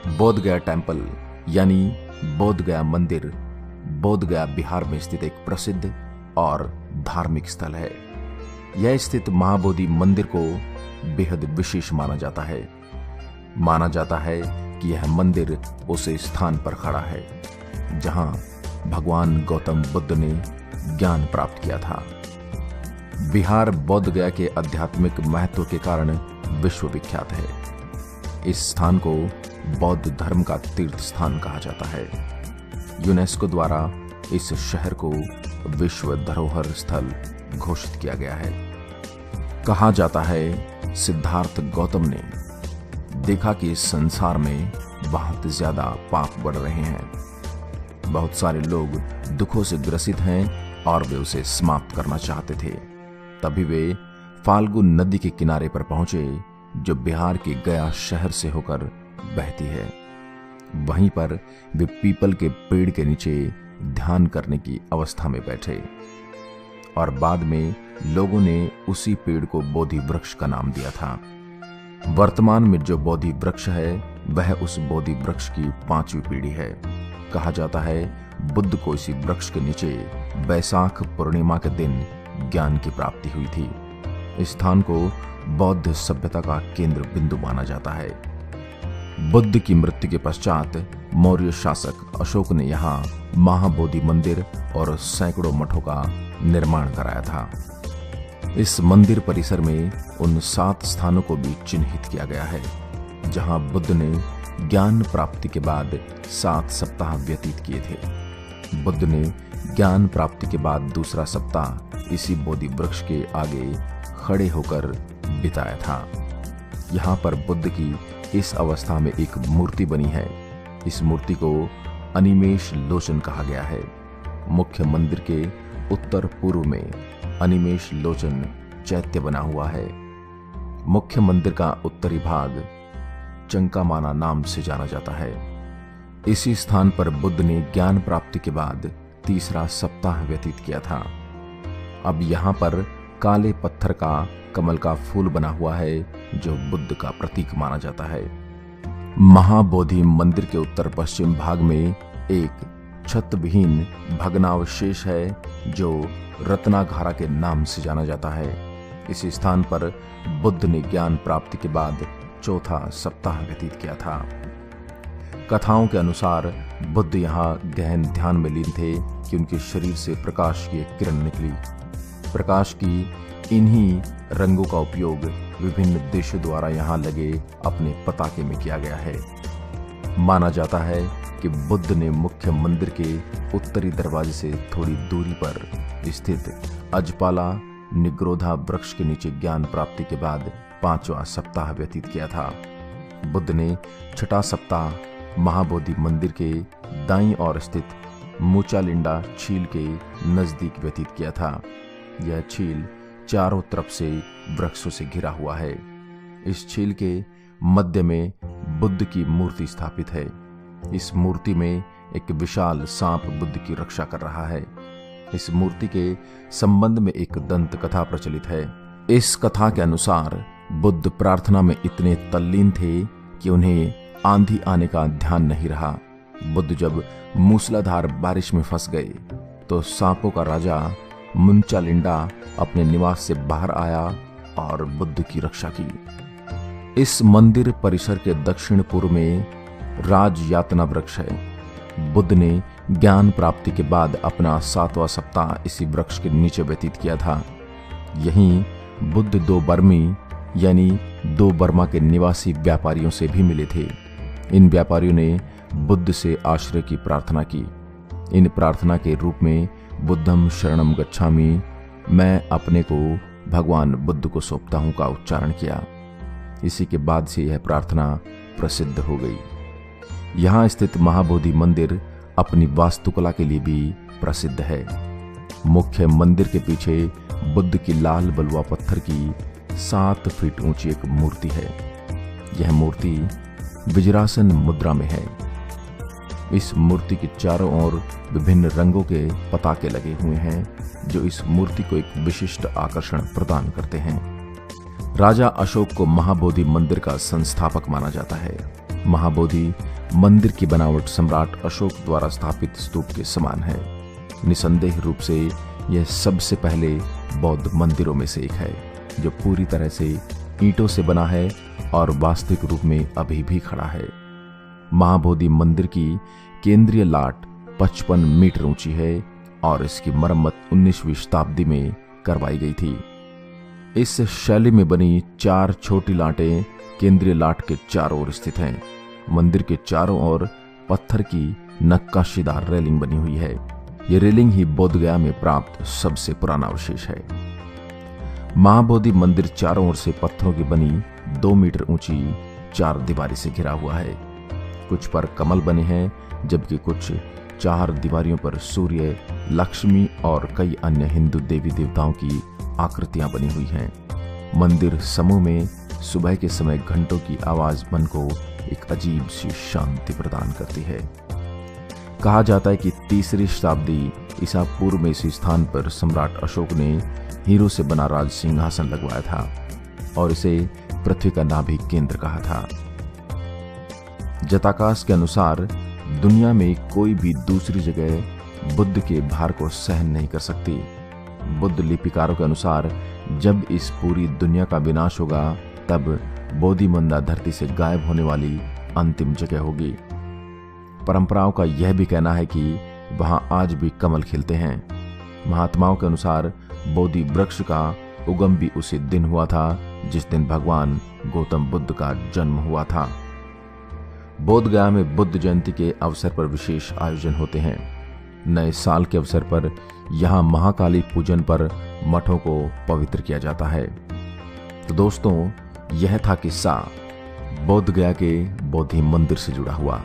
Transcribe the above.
बोध गया टेम्पल यानी बोध गया मंदिर बोध गया बिहार में स्थित एक प्रसिद्ध और धार्मिक स्थल है। यह स्थित महाबोधि मंदिर को बेहद विशेष माना जाता है। माना जाता है कि यह मंदिर उस स्थान पर खड़ा है जहां भगवान गौतम बुद्ध ने ज्ञान प्राप्त किया था। बिहार बोध गया के आध्यात्मिक महत्व के कारण विश्व विख्यात है। इस स्थान को बौद्ध धर्म का तीर्थ स्थान कहा जाता है। यूनेस्को द्वारा इस शहर को विश्व धरोहर स्थल घोषित किया गया है। कहा जाता है सिद्धार्थ गौतम ने देखा कि इस संसार में बहुत ज्यादा पाप बढ़ रहे हैं। बहुत सारे लोग दुखों से ग्रसित हैं और वे उसे समाप्त करना चाहते थे। तभी वे फाल्गु नदी के किनारे पर पहुंचे जो बिहार के गया शहर से होकर बहती है। वहीं पर वे पीपल के पेड़ के नीचे ध्यान करने की अवस्था में बैठे और बाद में लोगों ने उसी पेड़ को बोधि वृक्ष का नाम दिया था। वर्तमान में जो बोधि वृक्ष है वह उस बोधि वृक्ष की 5वीं पीढ़ी है। कहा जाता है बुद्ध को इसी वृक्ष के नीचे बैसाख पूर्णिमा के दिन ज्ञान की प्राप्ति हुई थी। इस स्थान को बौद्ध सभ्यता का केंद्र बिंदु माना जाता है। बुद्ध की मृत्यु के पश्चात मौर्य शासक अशोक ने यहाँ महाबोधि मंदिर और सैकड़ों मठों का निर्माण कराया था। इस मंदिर परिसर में उन 7 स्थानों को भी चिन्हित किया गया है जहां बुद्ध ने ज्ञान प्राप्ति के बाद 7 सप्ताह व्यतीत किए थे। बुद्ध ने ज्ञान प्राप्ति के बाद दूसरा सप्ताह इसी बोधि वृक्ष के आगे खड़े होकर बिताया था। यहाँ पर बुद्ध की इस अवस्था में एक मूर्ति बनी है। इस मूर्ति को अनिमेष लोचन कहा गया है। मुख्य मंदिर के उत्तर पूर्व में अनिमेष लोचन चैत्य बना हुआ है। मुख्य मंदिर का उत्तरी भाग चंकामाना नाम से जाना जाता है। इसी स्थान पर बुद्ध ने ज्ञान प्राप्ति के बाद तीसरा सप्ताह व्यतीत किया था। अब यहाँ पर काले पत्थर का कमल का फूल बना हुआ है जो बुद्ध का प्रतीक माना जाता है। महाबोधि मंदिर के उत्तर पश्चिम भाग में एक छतविहीन भग्नावशेष है जो रत्नाघारा के नाम से जाना जाता है। इस स्थान पर बुद्ध ने ज्ञान प्राप्ति के बाद चौथा सप्ताह व्यतीत किया था। कथाओं के अनुसार बुद्ध यहाँ गहन ध्यान में लीन थे कि उनके शरीर से प्रकाश की एक किरण निकली। प्रकाश की इन्हीं रंगों का उपयोग विभिन्न देशों द्वारा यहाँ लगे अपने पताके में किया गया है। माना जाता है कि बुद्ध ने मुख्य मंदिर के उत्तरी दरवाजे से थोड़ी दूरी पर स्थित अजपाला निग्रोधा वृक्ष के नीचे ज्ञान प्राप्ति के बाद 5वां सप्ताह व्यतीत किया था। बुद्ध ने 6ठा सप्ताह महाबोधि मंदिर के दाईं ओर स्थित मूचालिंडा झील के नजदीक व्यतीत किया था। यह झील चारों तरफ से वृक्षों से घिरा हुआ है। इस झील के मध्य में बुद्ध की मूर्ति स्थापित है। इस मूर्ति में एक विशाल सांप बुद्ध की रक्षा कर रहा है। इस मूर्ति के संबंध में एक दंत कथा प्रचलित है। इस कथा के अनुसार बुद्ध प्रार्थना में इतने तल्लीन थे कि उन्हें आंधी आने का ध्यान नहीं रहा। बुद्ध जब मूसलाधार बारिश में फंस गए तो सांपों का राजा मुंचालिंडा अपने निवास से बाहर आया और बुद्ध की रक्षा की। इस मंदिर परिसर के दक्षिण पूर्व में राज यातना वृक्ष है। बुद्ध ने ज्ञान प्राप्ति के बाद अपना 7वां सप्ताह इसी वृक्ष के नीचे व्यतीत किया था। यहीं बुद्ध 2 बर्मी यानी 2 बर्मा के निवासी व्यापारियों से भी मिले थे। इन व्यापारियों ने बुद्ध से आश्रय की प्रार्थना की। इन प्रार्थना के रूप में बुद्धम शरणम गच्छामि, मैं अपने को भगवान बुद्ध को सौंपता हूं का उच्चारण किया। इसी के बाद से यह प्रार्थना प्रसिद्ध हो गई। यहाँ स्थित महाबोधि मंदिर अपनी वास्तुकला के लिए भी प्रसिद्ध है। मुख्य मंदिर के पीछे बुद्ध की लाल बलुआ पत्थर की 7 फीट ऊंची एक मूर्ति है। यह मूर्ति वज्रासन मुद्रा में है। इस मूर्ति के चारों ओर विभिन्न रंगों के पताके लगे हुए हैं जो इस मूर्ति को एक विशिष्ट आकर्षण प्रदान करते हैं। राजा अशोक को महाबोधि मंदिर का संस्थापक माना जाता है। महाबोधि मंदिर की बनावट सम्राट अशोक द्वारा स्थापित स्तूप के समान है। निसंदेह रूप से यह सबसे पहले बौद्ध मंदिरों में से एक है जो पूरी तरह से ईंटों से बना है और वास्तविक रूप में अभी भी खड़ा है। महाबोधि मंदिर की केंद्रीय लाट 55 मीटर ऊंची है और इसकी मरम्मत 19वीं शताब्दी में करवाई गई थी। इस शैली में बनी 4 छोटी लाटें केंद्रीय लाट के चारों ओर स्थित हैं। मंदिर के चारों ओर पत्थर की नक्काशीदार रेलिंग बनी हुई है। ये रेलिंग ही बोधगया में प्राप्त सबसे पुराना अवशेष है। महाबोधि मंदिर चारों ओर से पत्थरों की बनी 2 मीटर ऊंची 4 दीवारी से घिरा हुआ है। कुछ पर कमल बने हैं जबकि कुछ 4 दीवारियों पर सूर्य, लक्ष्मी और कई अन्य हिंदू देवी देवताओं की आकृतियां बनी हुई हैं। मंदिर समूह में सुबह के समय घंटों की आवाज मन को एक अजीब सी शांति प्रदान करती है। कहा जाता है कि 3री शताब्दी ईसा पूर्व में इस स्थान पर सम्राट अशोक ने हीरो से बना राज सिंहासन लगवाया था और इसे पृथ्वी का नाभिक केंद्र कहा था। जटाकाश के अनुसार दुनिया में कोई भी दूसरी जगह बुद्ध के भार को सहन नहीं कर सकती। बुद्ध लिपिकारों के अनुसार जब इस पूरी दुनिया का विनाश होगा तब बोधिमंदा धरती से गायब होने वाली अंतिम जगह होगी। परंपराओं का यह भी कहना है कि वहां आज भी कमल खिलते हैं। महात्माओं के अनुसार बोधि वृक्ष का उगम भी उसी दिन हुआ था जिस दिन भगवान गौतम बुद्ध का जन्म हुआ था। बोधगया में बुद्ध जयंती के अवसर पर विशेष आयोजन होते हैं। नए साल के अवसर पर यहां महाकाली पूजन पर मठों को पवित्र किया जाता है। तो दोस्तों, यह था किस्सा बोधगया के बोधि मंदिर से जुड़ा हुआ।